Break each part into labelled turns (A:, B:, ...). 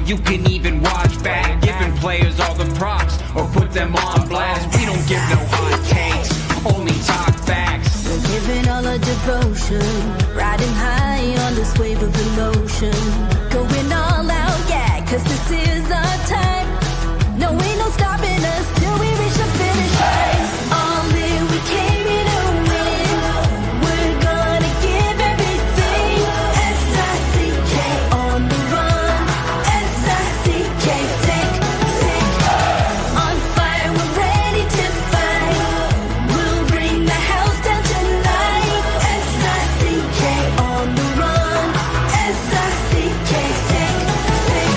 A: you can even watch back. Giving players all the props or put them on blast. We don't give no hot takes, only talk facts.
B: We're giving all our devotion, riding high on this wave of emotion. Going all out, yeah, cause this is our time. No, ain't no stopping us till we reach the finish line. All in, we came here to win. We're gonna give everything. S-I-C-K on the run. S-I-C-K, sick, sick. On fire, we're ready to fight. We'll bring the house down tonight. S-I-C-K on the run. S-I-C-K, sick, sick.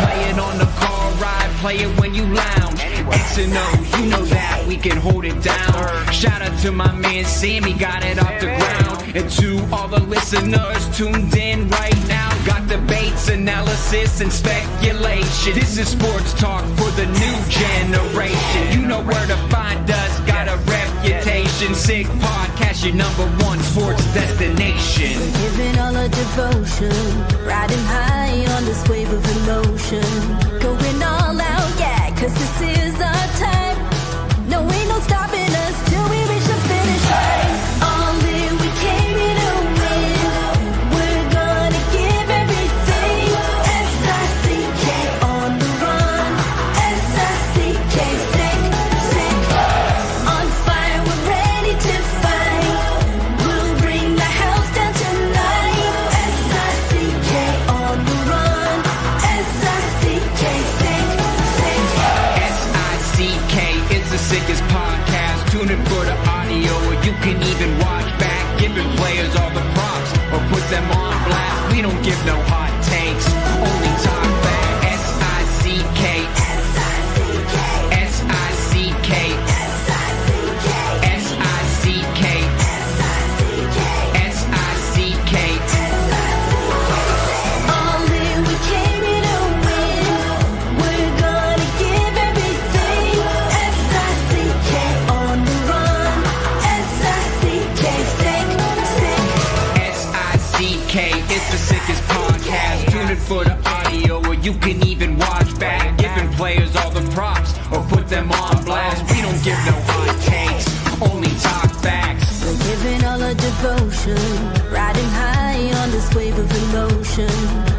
A: Play it on the car ride, play it when you lounge. X and O, you know that we can hold it down. Shout out to my man Sammy, got it off the ground. And to all the listeners tuned in right now, got debates, analysis, and speculation. This is sports talk for the new generation. You know where to find us, got a reputation. Sick podcast, your #1 sports destination.
B: Giving all our devotion, riding high on this wave of emotion. Going all out, yeah, cause this is our time. No, ain't no stopping us till we reach the finish line. All in, we came here to win. We're gonna give everything. S-I-C-K on the run. S-I-C-K, sick, sick. On fire, we're ready to fight. We'll bring the house down tonight. S-I-C-K on the run. S-I-C-K, sick, sick.
A: S-I-C-K is the sickest podcast. Tune in for the audio, or you can even watch back. Giving players all the props or put them on blast. We don't give no hot takes, only talk back. S-I-C-K,
B: S-I-C-K,
A: S-I-C-K,
B: S-I-C-K,
A: S-I-C-K,
B: S-I-C-K,
A: S-I-C-K.
B: all in, we came here to win. We're gonna give everything. S-I-C-K on the run. S-I-C-K, sick, sick.
A: S-I-C-K, it's the sickest podcast. Tune in for the audio, or you can even watch back. Giving players all the props or put them on blast. We don't give no hot takes, only talk facts.
B: We're giving all our devotion, riding high on this wave of emotion.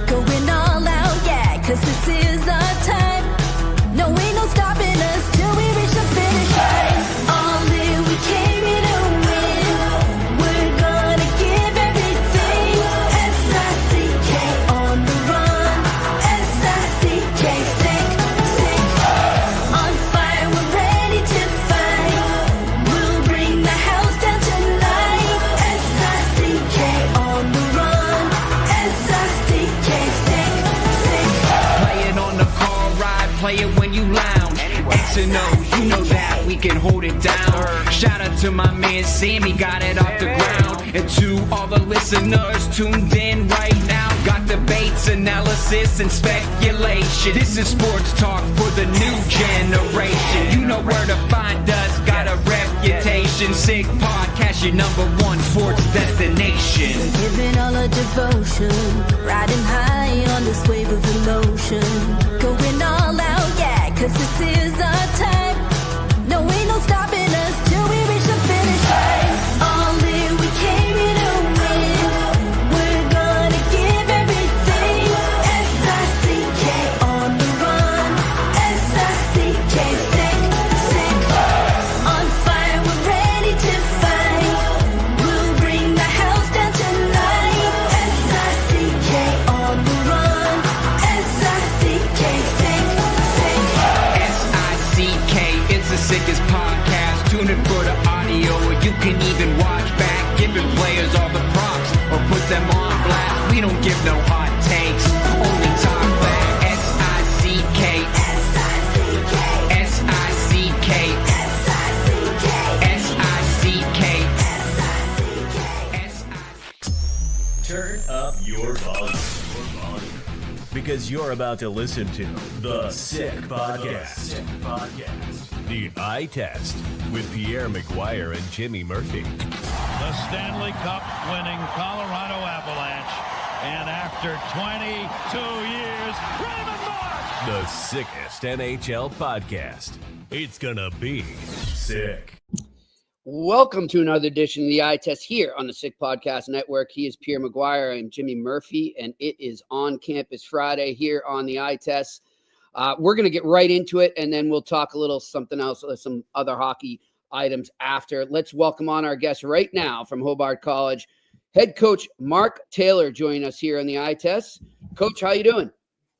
B: Going all out, yeah, cause this is our time. No, ain't no stopping us till we reach the finish line. All in, we came here to win. We're gonna give everything. S-I-C-K on the run. S-I-C-K, sick, sick. On fire, we're ready to fight. We'll bring the house down tonight. S-I-C-K on the run. S-I-C-K, sick, sick.
A: Play it on the car ride, play it when you lounge. X and O, you know that we can hold it down. Shout out to my man Sammy, got it off the ground. And to all the listeners tuned in right now, got debates, analysis, and speculation. This is sports talk for the new generation. You know where to find us, got a reputation. Sick podcast, your #1 sports destination.
B: Giving all our devotion, riding high on this wave of emotion. Going all out, yeah, cause this is our time. No, ain't no stopping us till we reach the finish line. All in, we came here to win. We're gonna give everything. S-I-C-K on the run. S-I-C-K, sick, sick. On fire, we're ready to fight. We'll bring the house down tonight. S-I-C-K on the run. S-I-C-K, sick, sick.
A: S-I-C-K, it's the sickest podcast. Tune in for the audio, or you can even watch back. Giving players all the props or put them on blast. We don't give no hot takes, only talk back. S-I-C-K,
B: S-I-C-K,
A: S-I-C-K,
B: S-I-C-K,
A: S-I-C-K,
B: S-I-C-K.
C: Turn up your volume. Because you're about to listen to The Sick Podcast. The Eye Test with Pierre, McGuire, and Jimmy Murphy.
D: The Stanley Cup winning Colorado Avalanche And after 22 years, Raymond Mark!
C: The sickest NHL podcast. It's gonna be sick.
E: Welcome to another edition of the Eye Test here on the Sick Podcast Network. He is Pierre McGuire. I'm Jimmy Murphy, and it is On Campus Friday here on the Eye Test. We're going to get right into it, and then we'll talk a little something else, some other hockey items after. Let's welcome on our guest right now from Hobart College, head coach Mark Taylor, joining us here on the Eye Test. Coach, how you doing?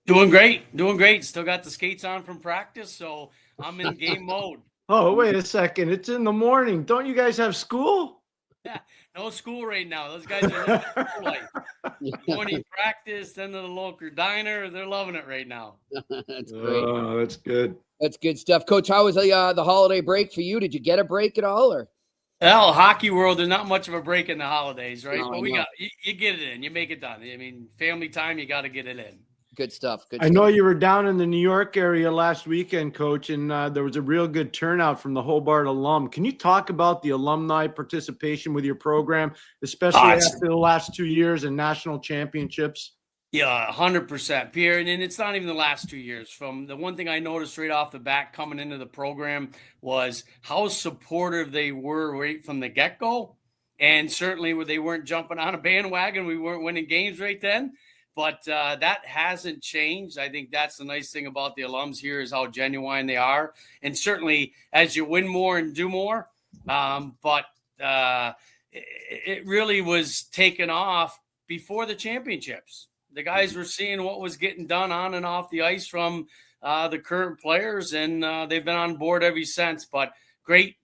F: Doing great. Still got the skates on from practice, so I'm in game mode.
G: Oh, wait a second. It's in the morning. Don't you guys have school?
F: Yeah, no school right now. Those guys are living school life. Morning practice, then to the local diner. They're loving it right now.
E: That's great.
G: Oh, that's good.
E: That's good stuff. Coach, how was the holiday break for you? Did you get a break at all? Or?
F: Well, hockey world, there's not much of a break in the holidays, right?
E: No,
F: but you get it in. You make it done. I mean, family time, you got to get it in.
E: Good stuff.
G: I know you were down in the New York area last weekend, Coach, and there was a real good turnout from the Hobart alum. Can you talk about the alumni participation with your program, especially after the last 2 years and national championships?
F: Yeah, 100%, Pierre. And it's not even the last 2 years. From the one thing I noticed right off the bat coming into the program was how supportive they were right from the get-go. And certainly they weren't jumping on a bandwagon. We weren't winning games right then. But that hasn't changed. I think that's the nice thing about the alums here is how genuine they are. And certainly as you win more and do more, it really was taken off before the championships. The guys were seeing what was getting done on and off the ice from the current players, and they've been on board ever since. But great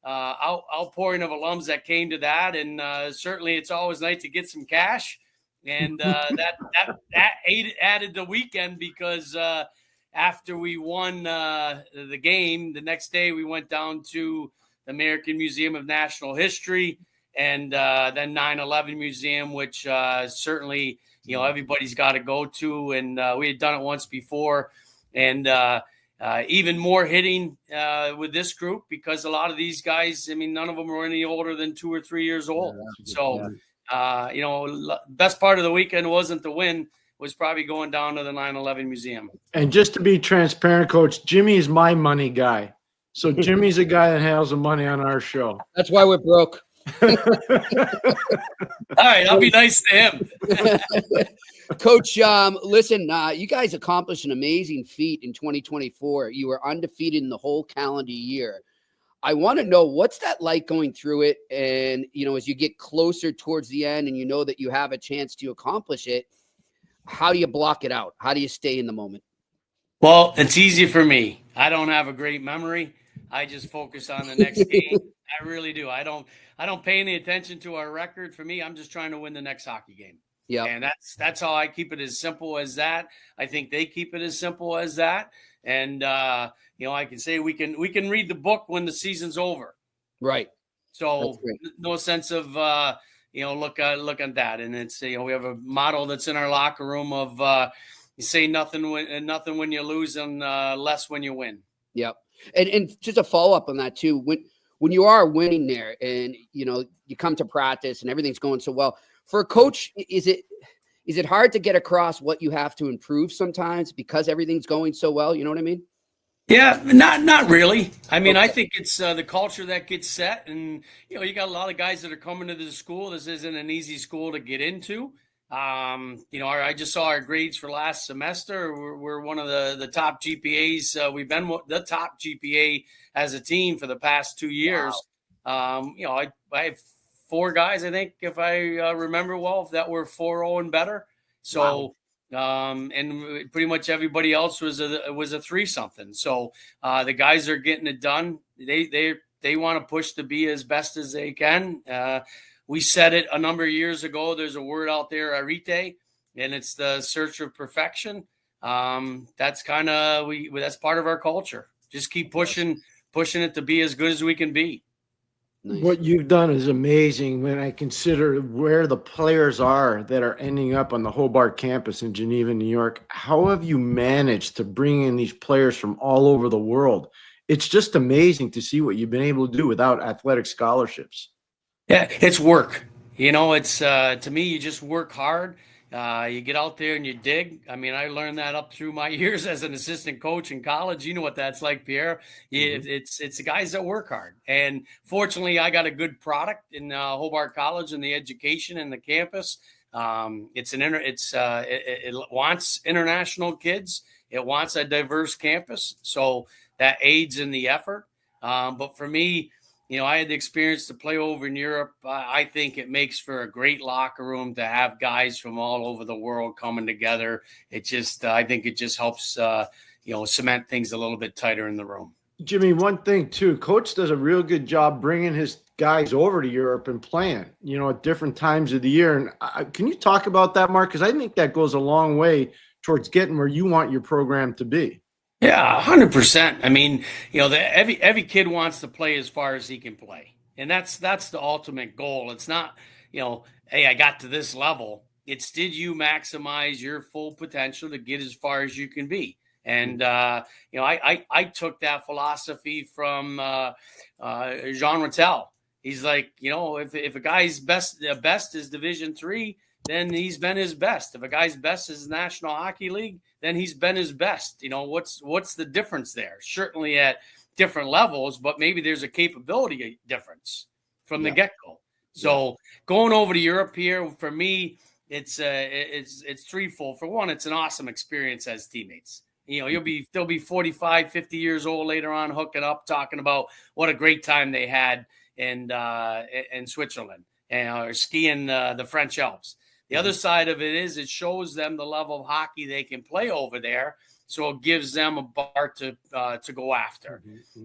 F: outpouring of alums that came to that. And certainly it's always nice to get some cash. And that added the weekend because after we won the game, the next day we went down to the American Museum of National History and then 9/11 Museum, which certainly everybody's got to go to. And we had done it once before, and even more hitting with this group because a lot of these guys, I mean, none of them were any older than 2 or 3 years old. Best part of the weekend wasn't the win, was probably going down to the 9/11 Museum.
G: And just to be transparent, Coach, Jimmy is my money guy. So Jimmy's a guy that handles the money on our show.
E: That's why we're broke.
F: All right, I'll be nice to him.
E: Coach, listen, you guys accomplished an amazing feat in 2024. You were undefeated in the whole calendar year. I want to know, what's that like going through it? And, as you get closer towards the end and you know that you have a chance to accomplish it, how do you block it out? How do you stay in the moment?
F: Well, it's easy for me. I don't have a great memory. I just focus on the next game. I really do. I don't pay any attention to our record. For me, I'm just trying to win the next hockey game. Yeah. And that's how I keep it, as simple as that. I think they keep it as simple as that. And I can say we can read the book when the season's over.
E: Right.
F: So no sense of look at that. And it's we have a motto that's in our locker room of you say nothing when you lose and less when you win. Yep.
E: And just a follow up on that too. When you are winning there and you come to practice and everything's going so well, for a coach, is it hard to get across what you have to improve sometimes because everything's going so well? You know what I mean?
F: Yeah, not really. I mean, I think it's the culture that gets set, and you got a lot of guys that are coming to the school. This isn't an easy school to get into. I just saw our grades for last semester. We're one of the top GPAs. We've been the top GPA as a team for the past 2 years. Wow. I have 4 guys, I think, if I remember well, that were 4.0 and better. So, wow. And pretty much everybody else was a 3-something. So the guys are getting it done. They want to push to be as best as they can. We said it a number of years ago. There's a word out there, arete, and it's the search of perfection. That's kind of that's part of our culture. Just keep pushing it to be as good as we can be.
G: Nice. What you've done is amazing when I consider where the players are that are ending up on the Hobart campus in Geneva, New York. How have you managed to bring in these players from all over the world? It's just amazing to see what you've been able to do without athletic scholarships.
F: Yeah, it's work. It's to me, you just work hard. You get out there and you dig. I mean, I learned that up through my years as an assistant coach in college. You know what that's like, Pierre. It's the guys that work hard. And fortunately, I got a good product in Hobart College and the education and the campus. It wants international kids. It wants a diverse campus, so that aids in the effort. But for me, I had the experience to play over in Europe. I think it makes for a great locker room to have guys from all over the world coming together. I think it just helps, cement things a little bit tighter in the room.
G: Jimmy, one thing too, coach does a real good job bringing his guys over to Europe and playing, at different times of the year. And can you talk about that, Mark? Because I think that goes a long way towards getting where you want your program to be.
F: Yeah, 100%. I mean, every kid wants to play as far as he can play. And that's the ultimate goal. It's not, hey, I got to this level. It's did you maximize your full potential to get as far as you can be? And, I took that philosophy from Jean Rattel. He's like, if a guy's best is Division III, then he's been his best. If a guy's best is National Hockey League, then he's been his best. What's the difference there? Certainly at different levels, but maybe there's a capability difference from the get-go. So going over to Europe here, for me, it's threefold. For one, it's an awesome experience as teammates. They'll be 45, 50 years old later on, hooking up, talking about what a great time they had in Switzerland and skiing the French Alps. The other side of it is it shows them the level of hockey they can play over there, so it gives them a bar to go after.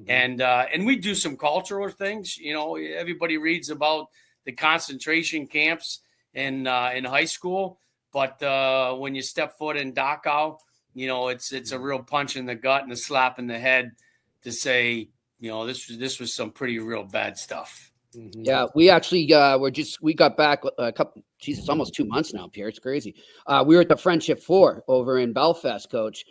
F: And we do some cultural things. Everybody reads about the concentration camps in high school, but when you step foot in Dachau, it's a real punch in the gut and a slap in the head to say, this was some pretty real bad stuff.
E: Yeah, we actually we got back a couple. It's almost 2 months now, Pierre. It's crazy. We were at the Friendship 4 over in Belfast, Coach.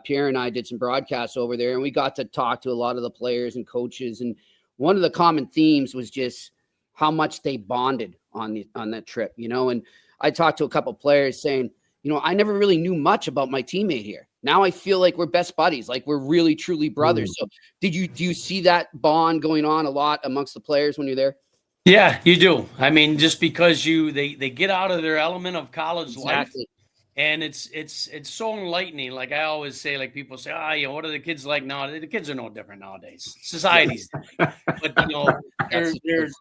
E: Pierre and I did some broadcasts over there, and we got to talk to a lot of the players and coaches. And one of the common themes was just how much they bonded on that trip. And I talked to a couple players saying, I never really knew much about my teammate here. Now I feel like we're best buddies, like we're really, truly brothers. So do you see that bond going on a lot amongst the players when you're there?
F: Yeah, you do. I mean, just because they get out of their element of college life, and it's so enlightening. Like I always say, like people say, what are the kids like now? The kids are no different nowadays. Society's different. But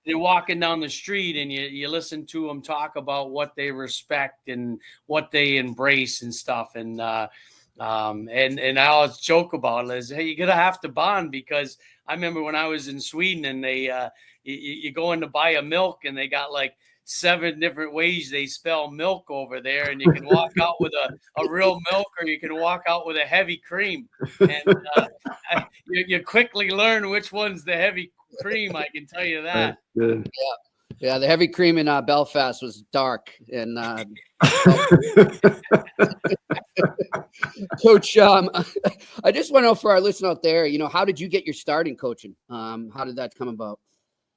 F: they're walking down the street, and you listen to them talk about what they respect and what they embrace and stuff. And I always joke about it is, hey, you're gonna have to bond, because I remember when I was in Sweden and they you go in to buy a milk and they got like 7 different ways they spell milk over there, and you can walk out with a real milk, or you can walk out with a heavy cream, and you quickly learn which one's the heavy cream. I can tell you that.
G: Good.
E: Yeah, the heavy cream in Belfast was dark. And Coach, I just want to know for our listener out there, how did you get your start in coaching? How did that come about?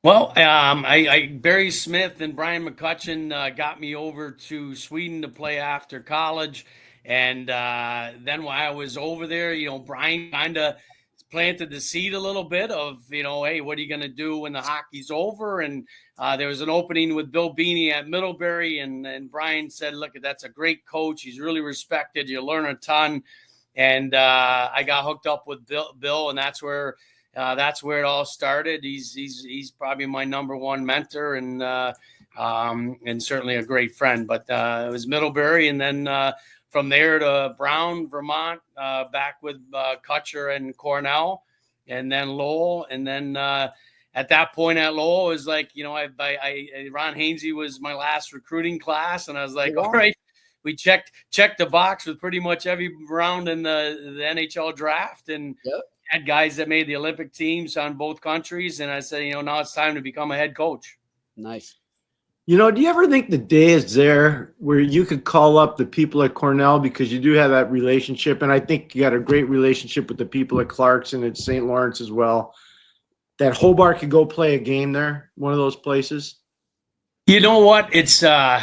F: Well, Barry Smith and Brian McCutcheon got me over to Sweden to play after college. And then while I was over there, Brian kind of planted the seed a little bit of, hey, what are you going to do when the hockey's over? And there was an opening with Bill Beanie at Middlebury, and Brian said, look, that's a great coach. He's really respected. You learn a ton. And I got hooked up with Bill, and that's where it all started. He's probably my number one mentor, and certainly a great friend. But it was Middlebury, and then from there to Brown, Vermont, back with Kutcher and Cornell, and then Lowell. And then at that point at Lowell, it was like, Ron Hainsey was my last recruiting class. And I was like, all right, we checked the box with pretty much every round in the NHL draft, and had guys that made the Olympic teams on both countries. And I said, now it's time to become a head coach.
E: Nice.
G: Do you ever think the day is there where you could call up the people at Cornell, because you do have that relationship, and I think you got a great relationship with the people at Clarkson and St. Lawrence as well, that Hobart could go play a game there, one of those places?
F: You know what? It's I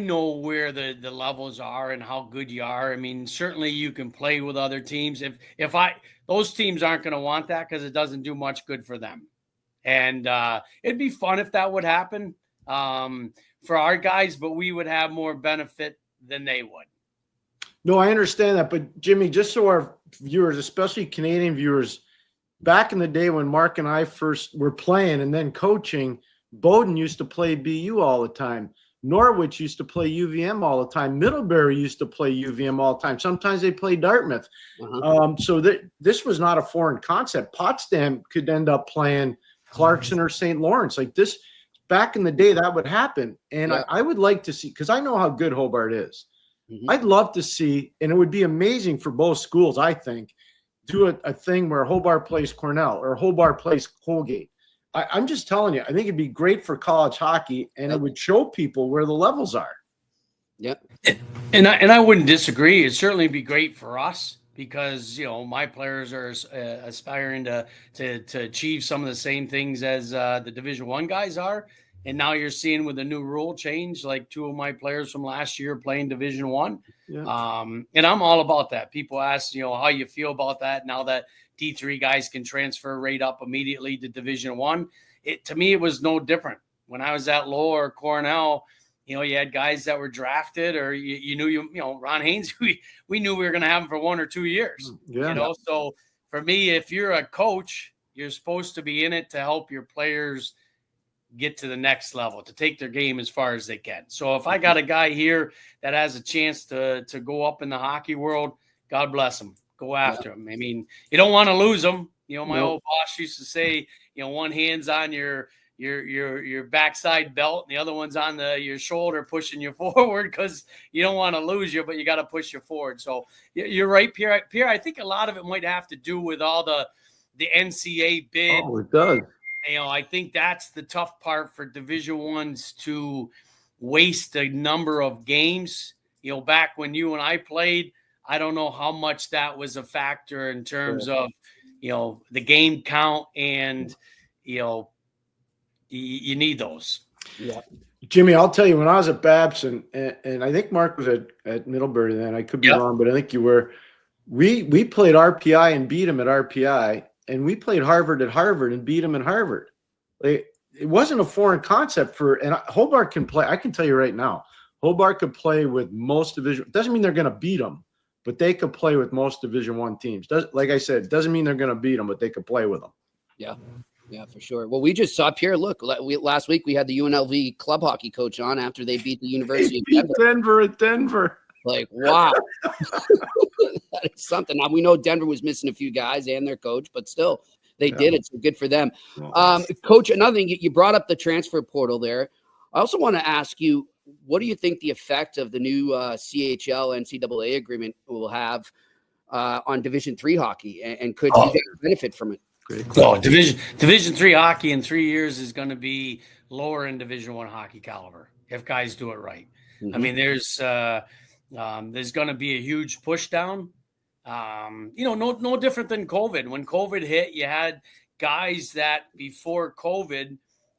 F: know where the levels are and how good you are. I mean, certainly you can play with other teams. If those teams aren't going to want that because it doesn't do much good for them. And it'd be fun if that would happen for our guys, but we would have more benefit than they would.
G: No, I understand that. But Jimmy, just so our viewers, especially Canadian viewers, back in the day when Mark and I first were playing and then coaching, Bowdoin used to play BU all the time. Norwich used to play UVM all the time. Middlebury used to play UVM all the time. Sometimes they play Dartmouth. So this was not a foreign concept. Potsdam could end up playing Clarkson or St. Lawrence. Like this, back in the day, that would happen. And I would like to see, because I know how good Hobart is. I'd love to see, and it would be amazing for both schools, I think, do a thing where Hobart plays Cornell or Hobart plays Colgate. I'm just telling you, I think it'd be great for college hockey, and it would show people where the levels are.
E: Yeah.
F: And I wouldn't disagree. It'd certainly be great for us because, my players are aspiring to achieve some of the same things as the Division I guys are. And now you're seeing with the new rule change, like two of my players from last year playing Division I. Yeah. And I'm all about that. People ask, how you feel about that now that D3 guys can transfer right up immediately to Division I. To me, it was no different. When I was at Lowell or Cornell, you had guys that were drafted, or you knew Ron Haynes. We knew we were going to have him for 1 or 2 years. Yeah. So for me, if you're a coach, you're supposed to be in it to help your players get to the next level, to take their game as far as they can. So if I got a guy here that has a chance to go up in the hockey world, God bless him. Go after him. I mean, you don't want to lose him. My old boss used to say, one hand's on your backside belt and the other one's on your shoulder pushing you forward because you don't want to lose you, but you got to push you forward. So you're right, Pierre. Pierre, I think a lot of it might have to do with all the NCAA bid.
G: Oh, it does.
F: I think that's the tough part for Division I's to waste a number of games. Back when you and I played, I don't know how much that was a factor in terms of, the game count and, you need those. Yeah.
G: Jimmy, I'll tell you, when I was at Babson, and I think Mark was at Middlebury then, I could be wrong, but I think you were, we played RPI and beat them at RPI. And we played Harvard at Harvard and beat them at Harvard. It wasn't a foreign concept and Hobart can play. I can tell you right now, Hobart could play with most division. Doesn't mean they're going to beat them, but they could play with most Division I teams. Like I said, doesn't mean they're going to beat them, but they could play with them.
E: Yeah. Yeah, for sure. Well, we just saw Pierre. Look, last week we had the UNLV club hockey coach on after they beat the University of Denver.
G: Denver at Denver.
E: Like, wow. That is something. Now, we know Denver was missing a few guys and their coach, but still, they did it. So good for them. Coach, another thing, you brought up the transfer portal there. I also want to ask you, what do you think the effect of the new CHL NCAA agreement will have on Division III hockey? And could you benefit from it?
F: No, Division III hockey in 3 years is going to be lower in Division I hockey caliber if guys do it right. I mean, there's going to be a huge push down. No different than COVID. When COVID hit, you had guys that before COVID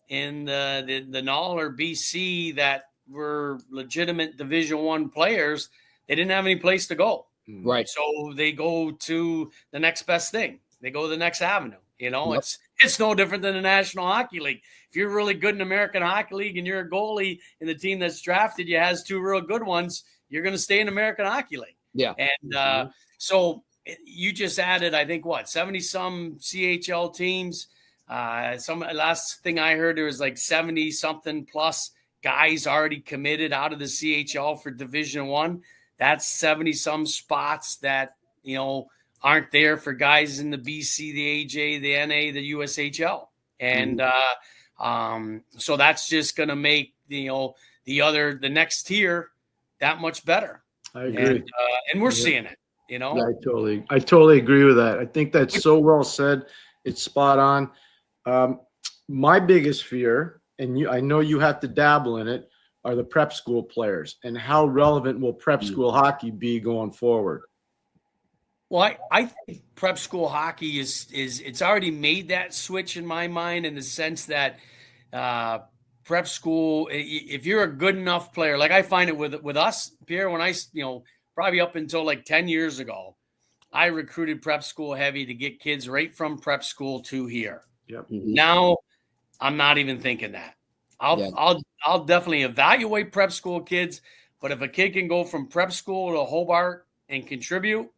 F: in the NAL or BC that were legitimate Division I players. They didn't have any place to go.
E: Right.
F: So they go to the next best thing. They go to the next avenue. It's no different than the National Hockey League. If you're really good in American Hockey League and you're a goalie and the team that's drafted you has two real good ones, you're going to stay in American Hockey League. Yeah. And so you just added, I think, 70-some CHL teams. Last thing I heard, there was like 70-something plus guys already committed out of the CHL for Division I. That's 70-some spots that, aren't there for guys in the BC, the AJ, the NA, the USHL. And so that's just going to make, the next tier that much better.
G: I agree.
F: And we're seeing it,
G: Yeah, I totally agree with that. I think that's so well said. It's spot on. My biggest fear, and I know you have to dabble in it, are the prep school players, and how relevant will prep school hockey be going forward?
F: Well, I think prep school hockey is it's already made that switch in my mind, in the sense that prep school, if you're a good enough player, like I find it with us, Pierre, when I, probably up until like 10 years ago, I recruited prep school heavy to get kids right from prep school to here.
G: Yep.
F: Now I'm not even thinking that. I'll definitely evaluate prep school kids, but if a kid can go from prep school to Hobart and contribute,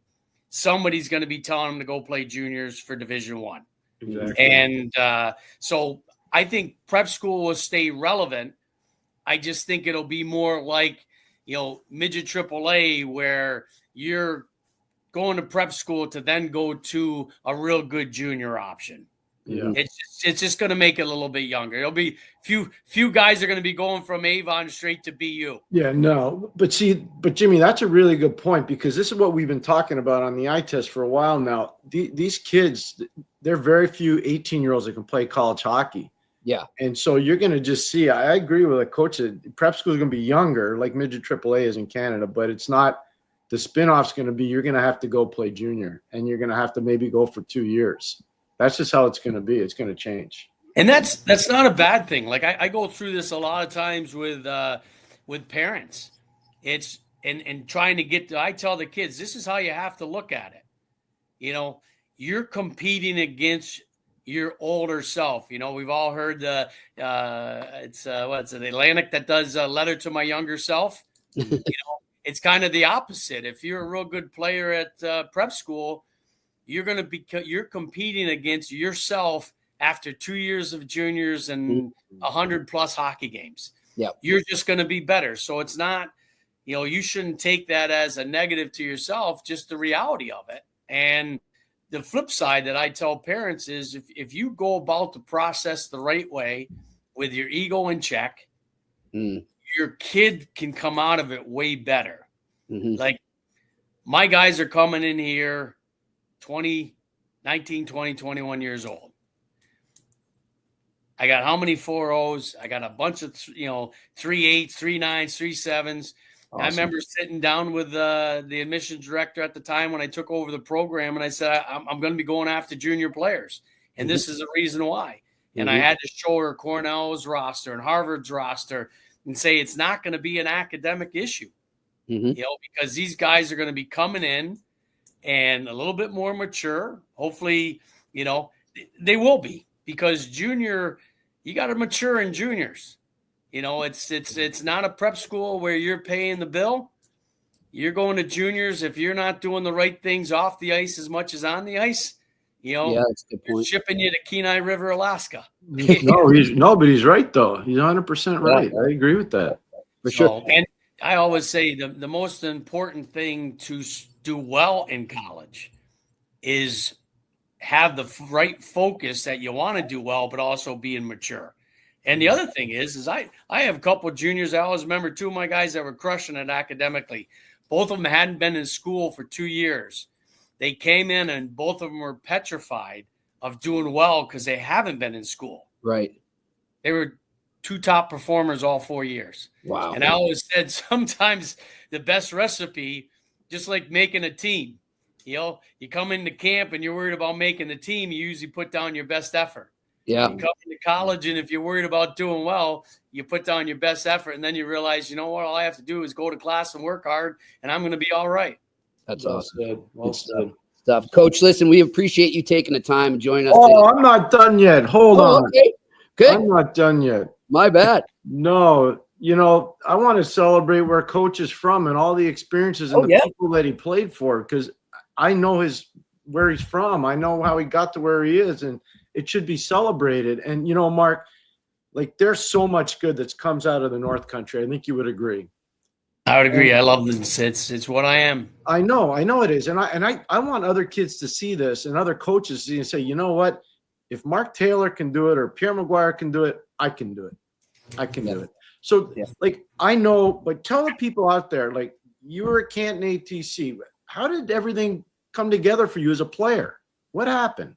F: somebody's going to be telling them to go play juniors for Division I.
G: Exactly.
F: And so I think prep school will stay relevant. I just think it'll be more like, midget AAA, where you're going to prep school to then go to a real good junior option.
G: Yeah.
F: It's just going to make it a little bit younger. It'll be few guys are going to be going from Avon straight to BU.
G: Yeah, no, but Jimmy, that's a really good point, because this is what we've been talking about on the eye test for a while now. These kids, they're very few 18-year-olds that can play college hockey.
E: Yeah.
G: And so you're going to just see, I agree with a coach that prep school is going to be younger, like midget AAA is in Canada, but it's not, the spin-off's going to be, you're going to have to go play junior, and you're going to have to maybe go for 2 years. That's just how it's going to be. It's going to change.
F: And that's not a bad thing. Like I go through this a lot of times with parents. It's and trying to get I tell the kids, this is how you have to look at it. You're competing against your older self. We've all heard the Atlantic that does a letter to my younger self. It's kind of the opposite. If you're a real good player at prep school, you're competing against yourself after 2 years of juniors and 100+ hockey games.
E: Yeah,
F: you're just going to be better. So it's not, you shouldn't take that as a negative to yourself, just the reality of it. And the flip side that I tell parents is if you go about the process the right way with your ego in check, your kid can come out of it way better. Like my guys are coming in here 19, 20, 21 years old. I got how many 4.0s? I got a bunch of, 3.8s, 3.9s, 3.7s. Awesome. I remember sitting down with the admissions director at the time when I took over the program, and I said, I'm going to be going after junior players, and this is the reason why. And I had to show her Cornell's roster and Harvard's roster and say it's not going to be an academic issue, because these guys are going to be coming in and a little bit more mature. Hopefully, they will be, because junior, you got to mature in juniors. It's not a prep school where you're paying the bill. You're going to juniors. If you're not doing the right things off the ice as much as on the ice,
E: that's a good point.
F: Shipping you to Kenai River, Alaska.
G: No, but he's right though. He's 100% right. I agree with that.
E: For sure.
F: And I always say the most important thing to do well in college is have the right focus that you want to do well, but also being mature. And the other thing is I have a couple of juniors. I always remember two of my guys that were crushing it academically. Both of them hadn't been in school for 2 years. They came in and both of them were petrified of doing well because they haven't been in school.
E: Right.
F: They were 2 top performers all 4 years.
E: Wow.
F: And I always said sometimes the best recipe, just like making a team, you come into camp and you're worried about making the team, you usually put down your best effort.
E: Yeah.
F: You come into college, and if you're worried about doing well, you put down your best effort, and then you realize, what, all I have to do is go to class and work hard, and I'm going to be all right.
E: That's awesome.
G: Well said.
E: Stuff. Coach, listen, we appreciate you taking the time and joining us
G: Oh,
E: today.
G: I'm not done yet. Hold on.
E: Okay. Good.
G: I'm not done yet.
E: My bad.
G: No, I want to celebrate where Coach is from and all the experiences and people that he played for, because I know where he's from. I know how he got to where he is, and it should be celebrated. And, Mark, there's so much good that comes out of the North Country. I think you would agree.
F: I would agree. I love this. It's what I am.
G: I know it is. And I want other kids to see this and other coaches to see and say, you know what? If Mark Taylor can do it or Pierre McGuire can do it, I can do it. I can do it. So, I know, but tell the people out there, you were at Canton ATC. How did everything come together for you as a player? What happened?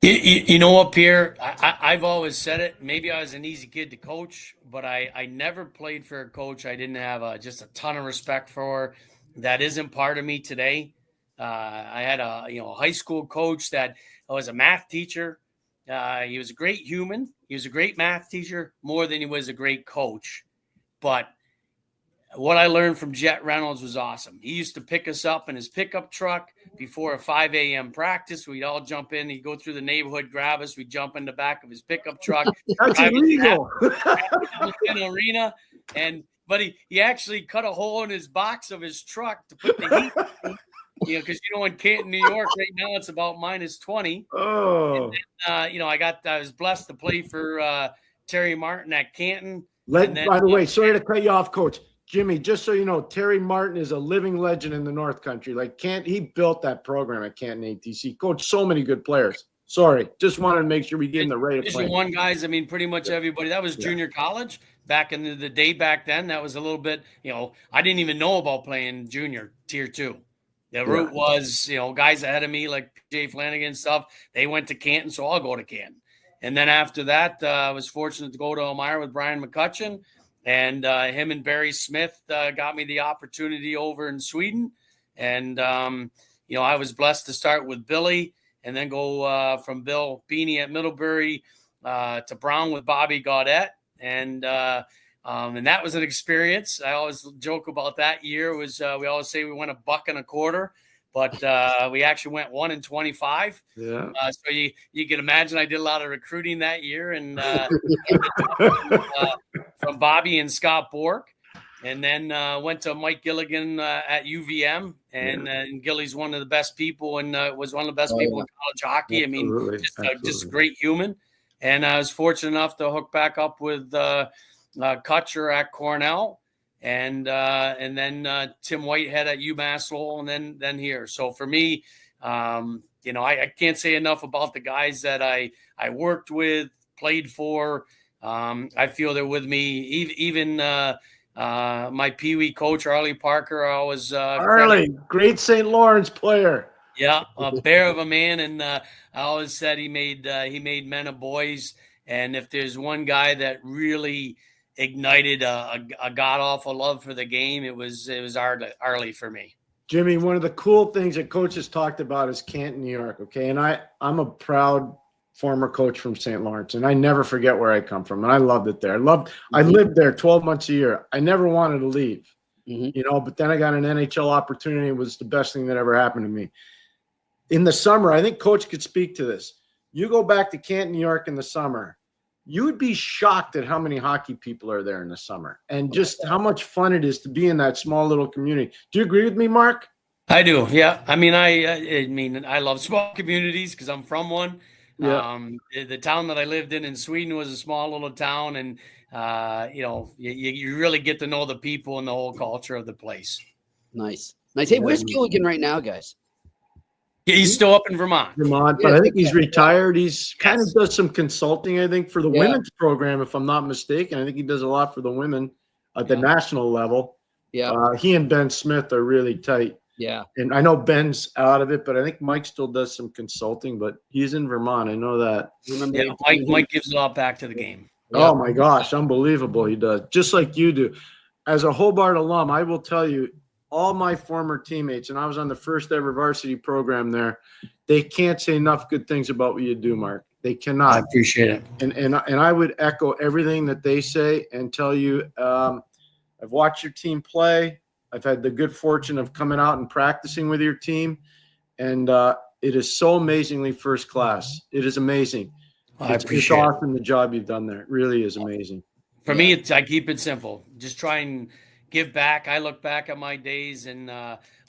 F: You know what, Pierre? I've always said it. Maybe I was an easy kid to coach, but I never played for a coach I didn't have just a ton of respect for. That isn't part of me today. I had a high school coach that was a math teacher. He was a great human. He was a great math teacher more than he was a great coach. But what I learned from Jet Reynolds was awesome. He used to pick us up in his pickup truck before a 5 a.m. practice. We'd all jump in. He'd go through the neighborhood, grab us. We'd jump in the back of his pickup truck.
G: That's illegal.
F: In arena. But he actually cut a hole in his box of his truck to put the heat in. Because in Canton, New York, right now it's about -20.
G: Oh,
F: and then, I was blessed to play for Terry Martin at Canton.
G: by the way, sorry to cut you off, Coach Jimmy. Just so you know, Terry Martin is a living legend in the North Country. He built that program at Canton ATC. Coached so many good players. Sorry, just wanted to make sure we gave him the rate of play.
F: Division I guys, pretty much everybody. That was junior college back in the day. Back then, that was a little bit. I didn't even know about playing junior tier 2. The route was, guys ahead of me like Jay Flanagan and stuff. They went to Canton, so I'll go to Canton. And then after that, I was fortunate to go to Elmira with Brian McCutcheon, and him and Barry Smith got me the opportunity over in Sweden. And I was blessed to start with Billy, and then go from Bill Beanie at Middlebury to Brown with Bobby Gaudette, and that was an experience. I always joke about that year. We always say we went $1.25, but we actually went 1-25.
G: Yeah.
F: So you can imagine I did a lot of recruiting that year, and from Bobby and Scott Bork, and then went to Mike Gilligan at UVM, and Gilly's one of the best people, and was one of the best people in college hockey.
G: Absolutely.
F: Just a great human. And I was fortunate enough to hook back up with Kutcher at Cornell, and then Tim Whitehead at UMass Lowell, and then here. So for me, I can't say enough about the guys that I worked with, played for. I feel they're with me. Even my Pee Wee coach, Arlie Parker, I was
G: Arlie, great St. Lawrence player.
F: Yeah, a bear of a man, and I always said he made men of boys. And if there's one guy that really ignited a god awful love for the game, it was Arlie for me.
G: Jimmy, one of the cool things that coaches talked about is Canton, New York. Okay, and I'm a proud former coach from St. Lawrence, and I never forget where I come from, and I loved it there. I lived there 12 months a year. I never wanted to leave, but then I got an NHL opportunity. It was the best thing that ever happened to me. In the summer, I think Coach could speak to this. You go back to Canton, New York in the summer, you would be shocked at how many hockey people are there in the summer and just how much fun it is to be in that small little community. Do you agree with me, Mark?
F: I do. Yeah. I love small communities because I'm from one.
G: Yeah.
F: The town that I lived in Sweden was a small little town, and you really get to know the people and the whole culture of the place.
E: Nice. Hey, where's Gilligan right now, guys?
F: Yeah, he's still up in Vermont.
G: But I think he's retired. He's kind of does some consulting, I think, for the women's program, if I'm not mistaken. I think he does a lot for the women at the national level. Yeah. He and Ben Smith are really tight.
E: Yeah.
G: And I know Ben's out of it, but I think Mike still does some consulting, but he's in Vermont. I know that.
F: Mike gives a lot back to the game.
G: Oh, my gosh. Unbelievable. He does. Just like you do. As a Hobart alum, I will tell you, all my former teammates, and I was on the first ever varsity program there, they can't say enough good things about what you do, Mark. They cannot.
F: I appreciate it.
G: And I would echo everything that they say and tell you, I've watched your team play. I've had the good fortune of coming out and practicing with your team, and it is so amazingly first class. It is amazing. It's awesome the job you've done there. It really is amazing.
F: For me, I keep it simple. Just try and give back. I look back at my days and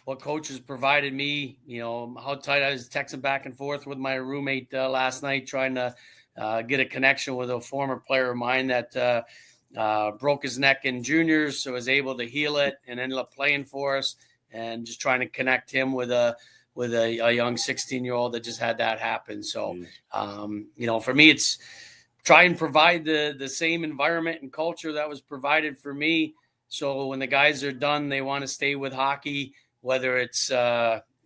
F: what coaches provided me, how tight I was texting back and forth with my roommate last night, trying to get a connection with a former player of mine that broke his neck in juniors, so was able to heal it and ended up playing for us, and just trying to connect him with a young 16-year-old that just had that happen. So, for me, it's try and provide the same environment and culture that was provided for me. So when the guys are done, they want to stay with hockey, whether it's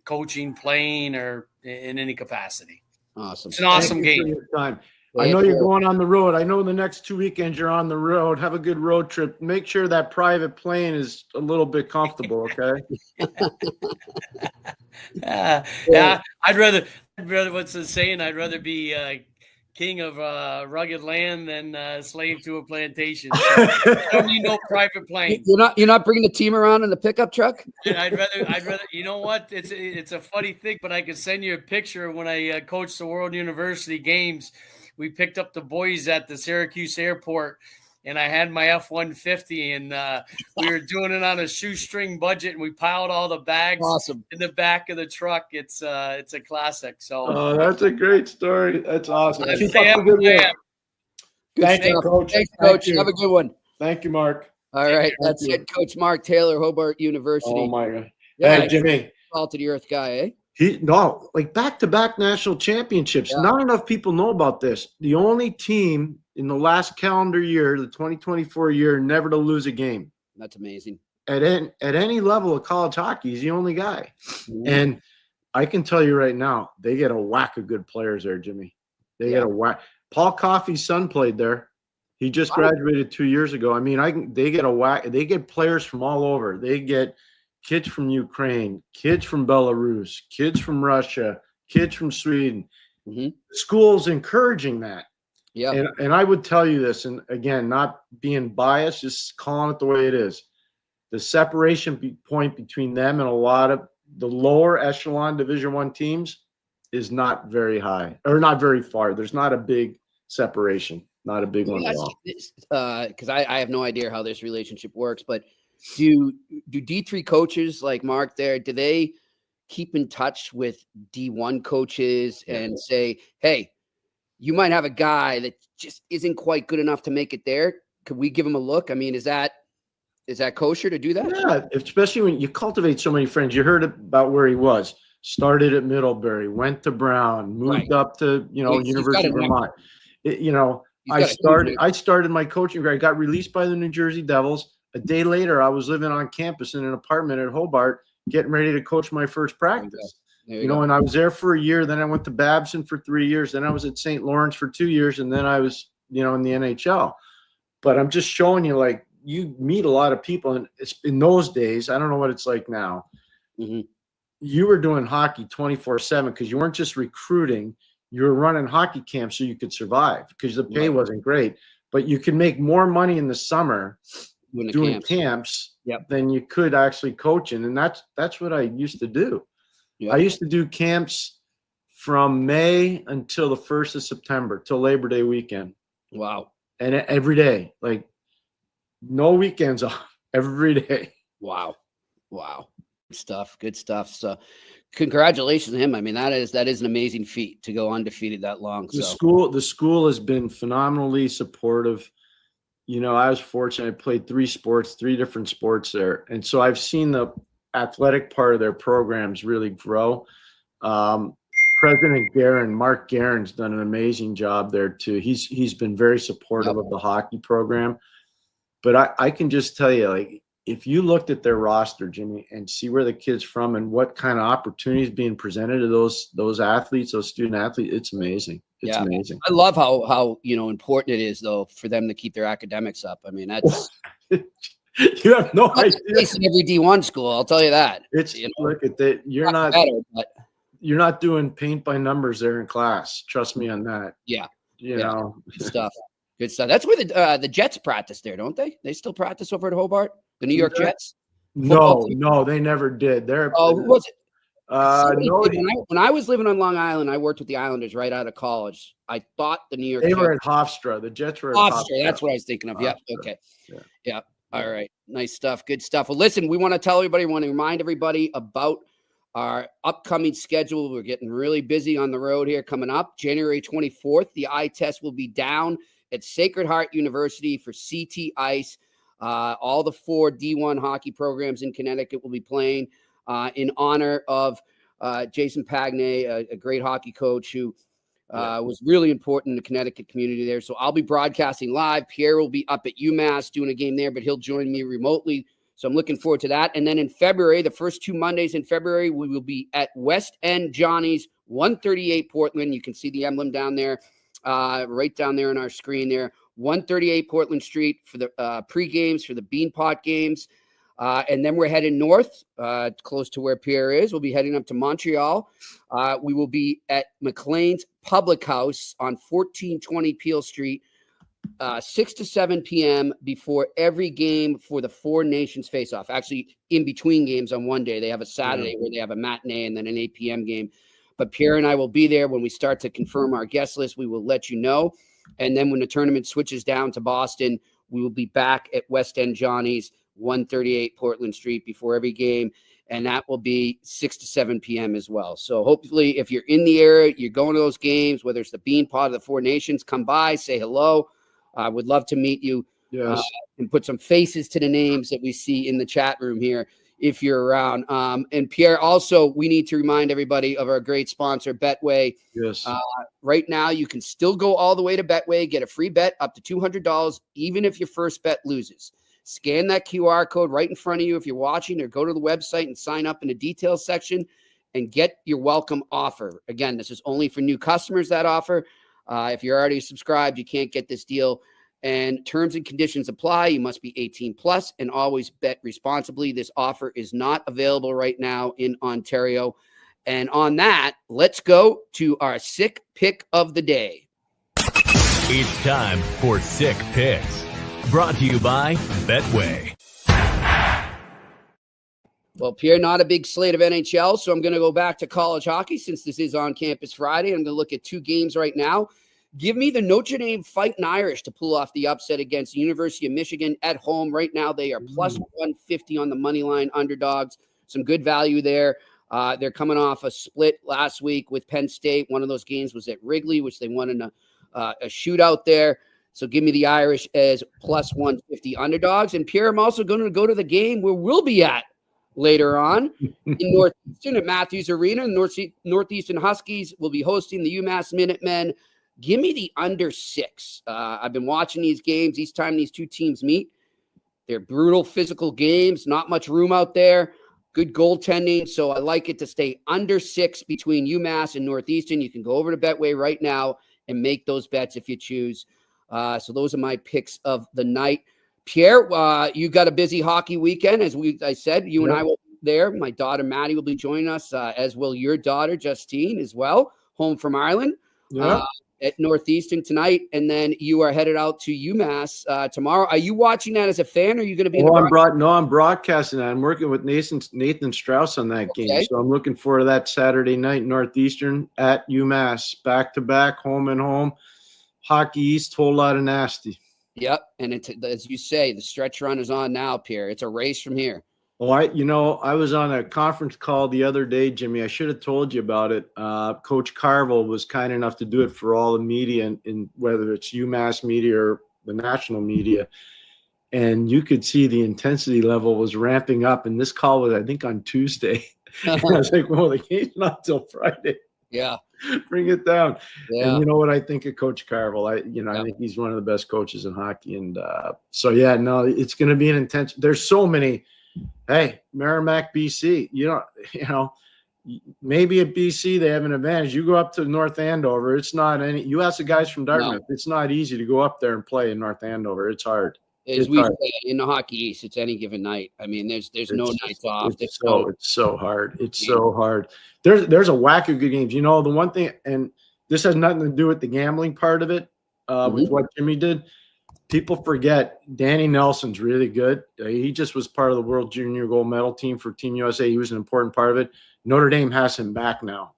F: coaching, playing, or in any capacity.
E: Awesome.
F: It's an awesome game.
G: I know you're going on the road. I know the next 2 weekends you're on the road. Have a good road trip. Make sure that private plane is a little bit comfortable, okay?
F: Yeah. I'd rather what's the saying? I'd rather be king of rugged land than slave to a plantation. So I don't need no private plane.
E: You're not bringing the team around in the pickup truck?
F: And I'd rather. You know what? It's a funny thing, but I can send you a picture when I coached the World University Games. We picked up the boys at the Syracuse airport, and I had my F-150, and we were doing it on a shoestring budget, and we piled all the bags in the back of the truck. It's a classic. So
G: that's a great story. That's awesome.
E: Thanks,
G: Coach.
E: Thanks, Coach. Have a good one.
G: Thank you, Mark.
E: All right, that's it, Coach Mark Taylor, Hobart University.
G: Oh my God.
E: Yeah,
G: Hey, Jimmy.
E: Salt to the earth guy, eh?
G: Like back-to-back national championships.
E: Yeah.
G: Not enough people know about this. The only team in the last calendar year, the 2024 year, never to lose a game.
E: That's amazing.
G: At any level of college hockey, he's the only guy.
E: Mhm.
G: And I can tell you right now, they get a whack of good players there, Jimmy. They get a whack. Paul Coffey's son played there. He just graduated 2 years ago. I mean, they get a whack. They get players from all over. They get kids from Ukraine, kids from Belarus, kids from Russia, kids from Sweden.
E: Mm-hmm.
G: School's encouraging that.
E: Yeah.
G: And I would tell you this, and again, not being biased, just calling it the way it is. The separation point between them and a lot of the lower echelon Division I teams is not very high, or not very far. There's not a big separation, not a big one at all.
E: Because I have no idea how this relationship works, but do D3 coaches like Mark there, do they keep in touch with D1 coaches and say, hey, you might have a guy that just isn't quite good enough to make it there. Could we give him a look? I mean, is that kosher to do that?
G: Yeah, especially when you cultivate so many friends. You heard about where he was. Started at Middlebury, went to Brown, moved up to University of Vermont. I started my coaching career. I got released by the New Jersey Devils. A day later, I was living on campus in an apartment at Hobart, getting ready to coach my first practice. And I was there for a year. Then I went to Babson for 3 years. Then I was at St. Lawrence for 2 years. And then I was, in the NHL. But I'm just showing you, like, you meet a lot of people. And it's in those days, I don't know what it's like now.
E: Mm-hmm.
G: You were doing hockey 24/7 because you weren't just recruiting. You were running hockey camps so you could survive because the pay wasn't great. But you could make more money in the summer doing camps than you could actually coaching. And that's what I used to do. I used to do camps from May until the 1st of September, till Labor Day weekend.
E: Wow.
G: And every day, like no weekends off, every day.
E: Wow. Good stuff. So congratulations to him. I mean, that is an amazing feat to go undefeated that long.
G: The school has been phenomenally supportive. I was fortunate. I played 3 different sports there. And so I've seen the athletic part of their programs really grow. President Mark Guerin's done an amazing job there too. He's been very supportive of the hockey program. But I can just tell you, like, if you looked at their roster, Jimmy, and see where the kid's from and what kind of opportunities being presented to those athletes, those student athletes, it's amazing. It's amazing.
E: I love how important it is though for them to keep their academics up. I mean, that's
G: you have no idea.
E: In every D1 school, I'll tell you that.
G: Look at that. You're not doing paint by numbers there in class. Trust me on that.
E: Yeah.
G: Good
E: stuff. Good stuff. That's where the Jets practice there, don't they? They still practice over at Hobart, the New York Jets.
G: No, they never did.
E: Who was it?
G: No,
E: when I was living on Long Island, I worked with the Islanders right out of college. I thought the New York
G: Jets
E: were
G: at Hofstra. The Jets were at
E: Hofstra. That's what I was thinking of. Yeah. Okay. Yeah. All right. Nice stuff. Good stuff. Well, listen, we want to tell everybody, remind everybody about our upcoming schedule. We're getting really busy on the road here coming up. January 24th, the eye test will be down at Sacred Heart University for CT Ice. All the 4 D1 hockey programs in Connecticut will be playing in honor of Jason Pagnay, a great hockey coach who was really important in the Connecticut community there. So I'll be broadcasting live. Pierre will be up at UMass doing a game there, but he'll join me remotely. So I'm looking forward to that. And then in February, the first 2 Mondays in February, we will be at West End Johnny's, 138 Portland. You can see the emblem down there, right down there on our screen there. 138 Portland Street for the pre-games, for the Beanpot games. And then we're heading north, close to where Pierre is. We'll be heading up to Montreal. We will be at McLean's Public House on 1420 Peel Street, 6 to 7 p.m. before every game for the Four Nations face-off. Actually, in between games on one day. They have a Saturday where they have a matinee and then an 8 p.m. game. But Pierre and I will be there. When we start to confirm our guest list, we will let you know. And then when the tournament switches down to Boston, we will be back at West End Johnny's, 138 Portland Street before every game. And that will be 6 to 7 p.m. as well. So hopefully if you're in the area, you're going to those games, whether it's the Bean Pod of the Four Nations, come by, say hello. I would love to meet you.
G: Yes.
E: And put some faces to the names that we see in the chat room here if you're around. And Pierre, also, we need to remind everybody of our great sponsor, Betway.
G: Yes.
E: Right now, you can still go all the way to Betway, get a free bet up to $200, even if your first bet loses. Scan that QR code right in front of you if you're watching, or go to the website and sign up in the details section and get your welcome offer. Again, this is only for new customers, that offer. If you're already subscribed, you can't get this deal. And terms and conditions apply. You must be 18 plus and always bet responsibly. This offer is not available right now in Ontario. And on that, let's go to our sick pick of the day.
C: It's time for Sick Picks. Brought to you by Betway.
E: Well, Pierre, not a big slate of NHL, so I'm going to go back to college hockey since this is on Campus Friday. I'm going to look at two games right now. Give me the Notre Dame Fighting Irish to pull off the upset against the University of Michigan at home. Right now, they are plus 150 on the money line, underdogs. Some good value there. They're coming off a split last week with Penn State. One of those games was at Wrigley, which they won in a shootout there. So give me the Irish as plus 150 underdogs. And Pierre, I'm also going to go to the game where we'll be at later on in Northeastern at Matthews Arena. Northeastern Huskies will be hosting the UMass Minutemen. Give me the under 6. I've been watching these games. Each time these two teams meet, they're brutal physical games, not much room out there, good goaltending. So I like it to stay under 6 between UMass and Northeastern. You can go over to Betway right now and make those bets if you choose. So those are my picks of the night. Pierre, you got a busy hockey weekend. As I said, you and I will be there. My daughter, Maddie, will be joining us, as will your daughter, Justine, as well, home from Ireland. At Northeastern tonight, and then you are headed out to UMass tomorrow. Are you watching that as a fan, or are you going to be?
G: I'm broadcasting that. I'm working with Nathan Strauss on that game, so I'm looking forward to that Saturday night. Northeastern at UMass, back to back, home and home. Hockey East, whole lot of nasty.
E: Yep, and as you say, the stretch run is on now, Pierre. It's a race from here.
G: Oh, I was on a conference call the other day, Jimmy. I should have told you about it. Coach Carville was kind enough to do it for all the media, in whether it's UMass media or the national media. And you could see the intensity level was ramping up. And this call was, I think, on Tuesday. I was like, well, the game's not till Friday.
E: Yeah.
G: Bring it down.
E: Yeah.
G: And you know what I think of Coach Carville? I think he's one of the best coaches in hockey. And it's going to be an intense. There's so many. Hey, Merrimack, BC, maybe at BC they have an advantage. You go up to North Andover, it's not any. You ask the guys from Dartmouth, it's not easy to go up there and play in North Andover. It's hard.
E: As we say in the Hockey East, it's any given night. I mean, there's no nights off.
G: It's so hard. It's so hard. There's a whack of good games. The one thing, and this has nothing to do with the gambling part of it, with what Jimmy did. People forget Danny Nelson's really good. He just was part of the World Junior Gold Medal team for Team USA. He was an important part of it. Notre Dame has him back now.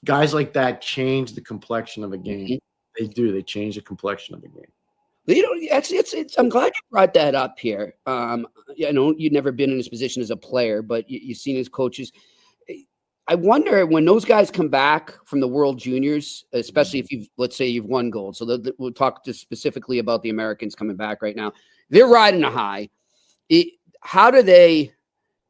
G: Guys like that change the complexion of a game. They do. They change the complexion of a game.
E: I'm glad you brought that up here. You've never been in this position as a player, but you've seen as coaches. I wonder when those guys come back from the World Juniors, especially if let's say you've won gold. So we'll talk just specifically about the Americans coming back right now. They're riding a high. How do they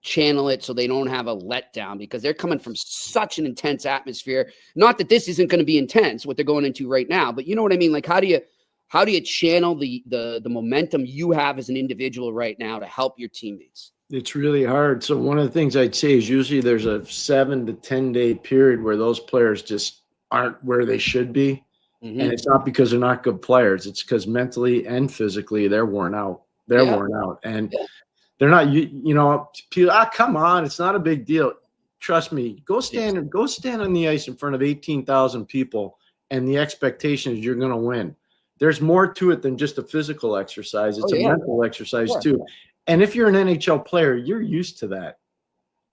E: channel it so they don't have a letdown? Because they're coming from such an intense atmosphere. Not that this isn't going to be intense, what they're going into right now, but you know what I mean? Like, how do you channel the momentum you have as an individual right now to help your teammates?
G: It's really hard. So one of the things I'd say is usually there's a 7 to 10 day period where those players just aren't where they should be. And it's not because they're not good players. It's because mentally and physically they're worn out. Worn out. And They're not, come on, it's not a big deal. Trust me, go stand on the ice in front of 18,000 people, and the expectation is you're going to win. There's more to it than just a physical exercise. It's a mental exercise too. And if you're an NHL player, you're used to that.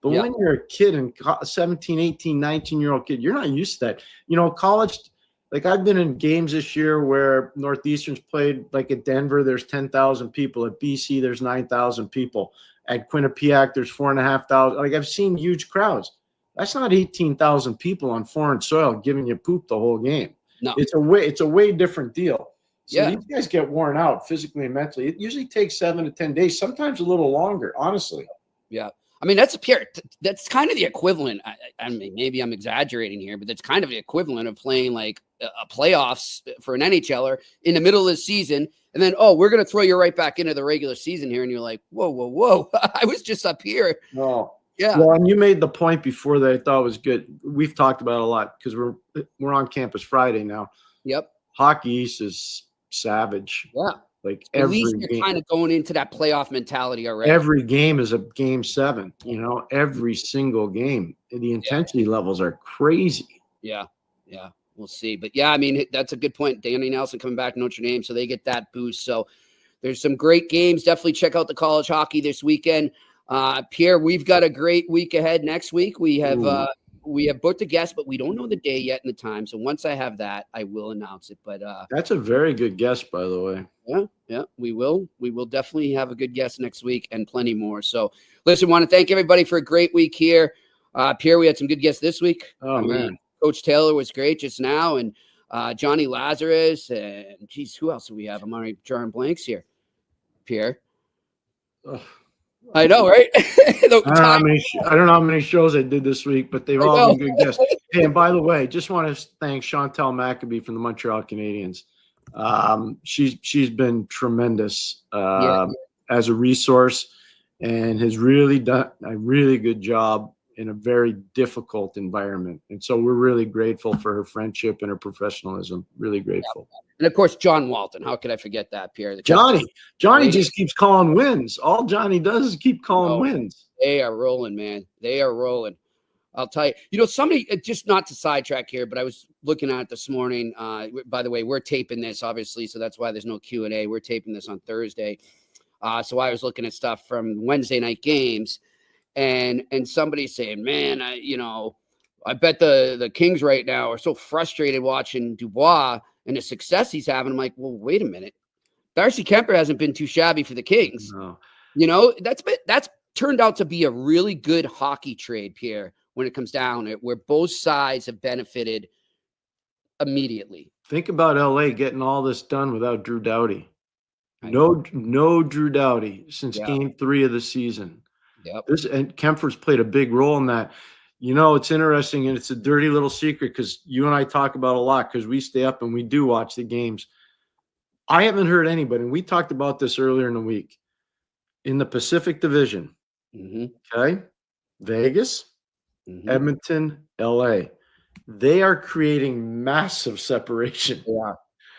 G: But when you're a kid and 17, 18, 19-year-old kid, you're not used to that. College, like I've been in games this year where Northeastern's played, like at Denver, there's 10,000 people. At BC, there's 9,000 people. At Quinnipiac, there's 4,500. Like I've seen huge crowds. That's not 18,000 people on foreign soil giving you poop the whole game.
E: No,
G: it's a way different deal. So these guys get worn out physically and mentally. It usually takes 7 to 10 days, sometimes a little longer, honestly.
E: Yeah. I mean, that's kind of the equivalent. I mean, maybe I'm exaggerating here, but that's kind of the equivalent of playing like a playoffs for an NHLer in the middle of the season. And then, we're going to throw you right back into the regular season here. And you're like, whoa. I was just up here.
G: Oh,
E: yeah.
G: Well, and you made the point before that I thought was good. We've talked about it a lot because we're on campus Friday now.
E: Yep.
G: Hockey East is savage.
E: Yeah.
G: Like
E: at least you're kind of going into that playoff mentality already.
G: Every game is a game 7, every single game. The intensity levels are crazy.
E: Yeah. We'll see. But I mean, that's a good point. Danny Nelson coming back to Notre Dame, so they get that boost. So there's some great games. Definitely check out the college hockey this weekend. Pierre, we've got a great week ahead next week. We have booked a guest, but we don't know the day yet and the time. So once I have that, I will announce it. But
G: that's a very good guest, by the way.
E: Yeah, we will. We will definitely have a good guest next week and plenty more. So listen, want to thank everybody for a great week here. Pierre, we had some good guests this week.
G: Man.
E: Coach Taylor was great just now, and Johnny Lazarus, and geez, who else do we have? I'm already drawing blanks here. Pierre. I know, right?
G: I don't know how many shows I did this week, but they've all been good guests. Hey, and by the way, just want to thank Chantel McAbee from the Montreal Canadiens. She's been tremendous as a resource and has really done a really good job in a very difficult environment. And so we're really grateful for her friendship and her professionalism. Really grateful.
E: And of course, John Walton. How could I forget that, Pierre?
G: Johnny just keeps calling wins. All Johnny does is keep calling wins.
E: They are rolling, man. They are rolling. I'll tell you, somebody, just not to sidetrack here, but I was looking at it this morning. By the way, we're taping this, obviously, so that's why there's no Q&A. We're taping this on Thursday. So I was looking at stuff from Wednesday night games, and somebody's saying, man, I bet the Kings right now are so frustrated watching Dubois and the success he's having. I'm like, well, wait a minute. Darcy Kemper hasn't been too shabby for the Kings.
G: No.
E: That's turned out to be a really good hockey trade, Pierre, when it comes down to it, where both sides have benefited immediely.
G: Think about LA getting all this done without Drew Doughty. No Drew Doughty since game 3 of the season.
E: Yep.
G: And Kemper's played a big role in that. It's interesting, and it's a dirty little secret because you and I talk about a lot because we stay up and we do watch the games. I haven't heard anybody, and we talked about this earlier in the week, in the Pacific Division. Okay? Vegas, Edmonton, LA. They are creating massive separation.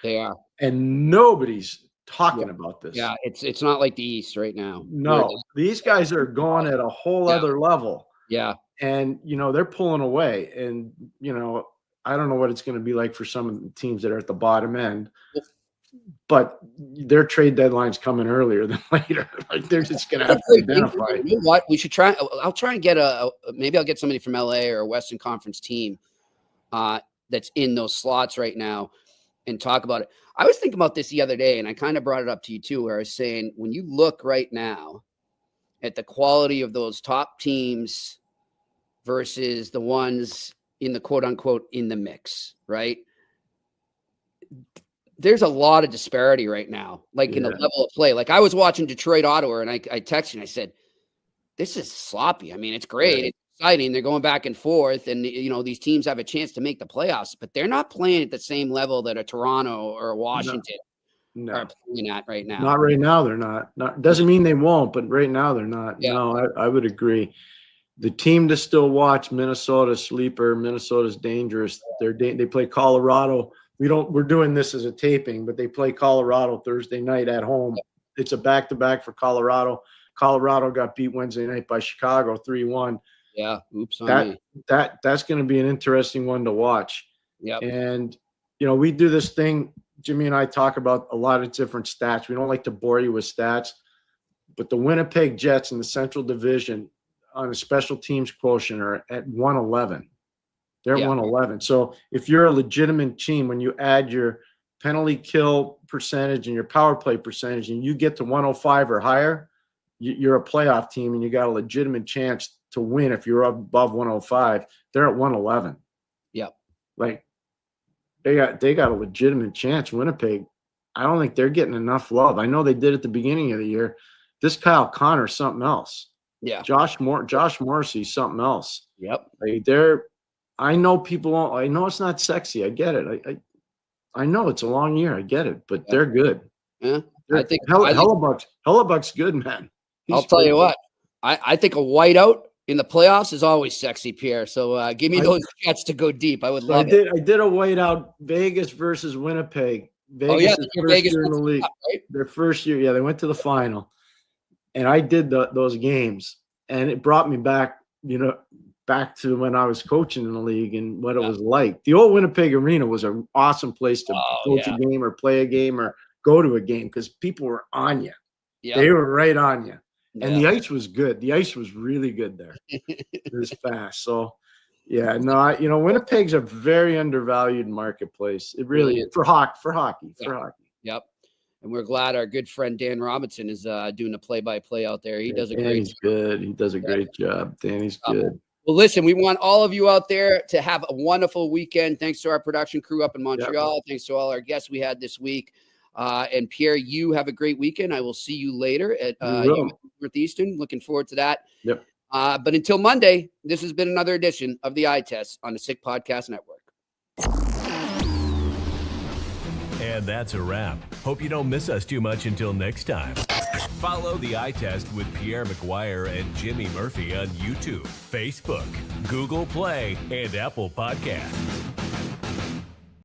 E: They are.
G: And nobody's talking about this.
E: Yeah, it's not like the East right now.
G: No, these guys are going at a whole other level.
E: Yeah.
G: And, they're pulling away. And, I don't know what it's going to be like for some of the teams that are at the bottom end. But their trade deadline's coming earlier than later. Like they're just going to have to identify.
E: You know what? We should try. I'll try and get maybe I'll get somebody from LA or a Western Conference team that's in those slots right now and talk about it. I was thinking about this the other day, and I kind of brought it up to you too, where I was saying, when you look right now at the quality of those top teams versus the ones in the quote unquote in the mix, right? There's a lot of disparity right now, like in the level of play. Like I was watching Detroit, Ottawa, and I texted and I said, this is sloppy. I mean, it's great. It's exciting. They're going back and forth, and these teams have a chance to make the playoffs, but they're not playing at the same level that a Toronto or a Washington are playing at right now.
G: Not right now. They're not. Doesn't mean they won't, but right now they're not. Yeah. No, I would agree. The team to still watch, Minnesota sleeper. Minnesota's dangerous. They play Colorado. We're doing this as a taping, but they play Colorado Thursday night at home. It's a back-to-back for Colorado. Colorado got beat Wednesday night by Chicago 3-1.
E: Yeah. Oops on me.
G: That's going to be an interesting one to watch.
E: Yep.
G: And, we do this thing, Jimmy and I talk about a lot of different stats. We don't like to bore you with stats, but the Winnipeg Jets in the Central Division on a special teams quotient are at 111. They're at 111. So if you're a legitimate team, when you add your penalty kill percentage and your power play percentage and you get to 105 or higher, you're a playoff team and you got a legitimate chance to win. If you're above 105, they're at 111.
E: Yep.
G: Like, they got a legitimate chance. Winnipeg, I don't think they're getting enough love. I know they did at the beginning of the year. This Kyle Connor's something else.
E: Yeah.
G: Josh Morrissey's something else.
E: Yep.
G: Like, I know I know it's not sexy. I get it. I know it's a long year. I get it, but they're good.
E: Yeah.
G: I think Hellebuck's good, man.
E: I'll tell you what. I think a whiteout in the playoffs is always sexy, Pierre. So give me those Jets to go deep. I would love it.
G: I did a whiteout Vegas versus Winnipeg. Vegas is first
E: Vegas
G: year in the league.
E: Right?
G: Their first year, yeah, they went to the final. And I did those games, and it brought me back, back to when I was coaching in the league and what it was like. The old Winnipeg Arena was an awesome place to coach a game or play a game or go to a game because people were on you. Yeah. They were right on you. And the ice was good. The ice was really good there. It was fast. So, yeah, no, Winnipeg's a very undervalued marketplace. It really is for hockey.
E: Yep. And we're glad our good friend Dan Robinson is doing the play-by-play out there. He does a great job.
G: Good. He does a great job. Danny's good.
E: Well, listen, we want all of you out there to have a wonderful weekend. Thanks to our production crew up in Montreal. Yep. Thanks to all our guests we had this week. And Pierre, you have a great weekend. I will see you later at Northeastern. Looking forward to that.
G: Yep.
E: But until Monday, this has been another edition of the Eye Test on the Sick Podcast Network.
C: And that's a wrap. Hope you don't miss us too much until next time. Follow the Eye Test with Pierre McGuire and Jimmy Murphy on YouTube, Facebook, Google Play, and Apple Podcasts.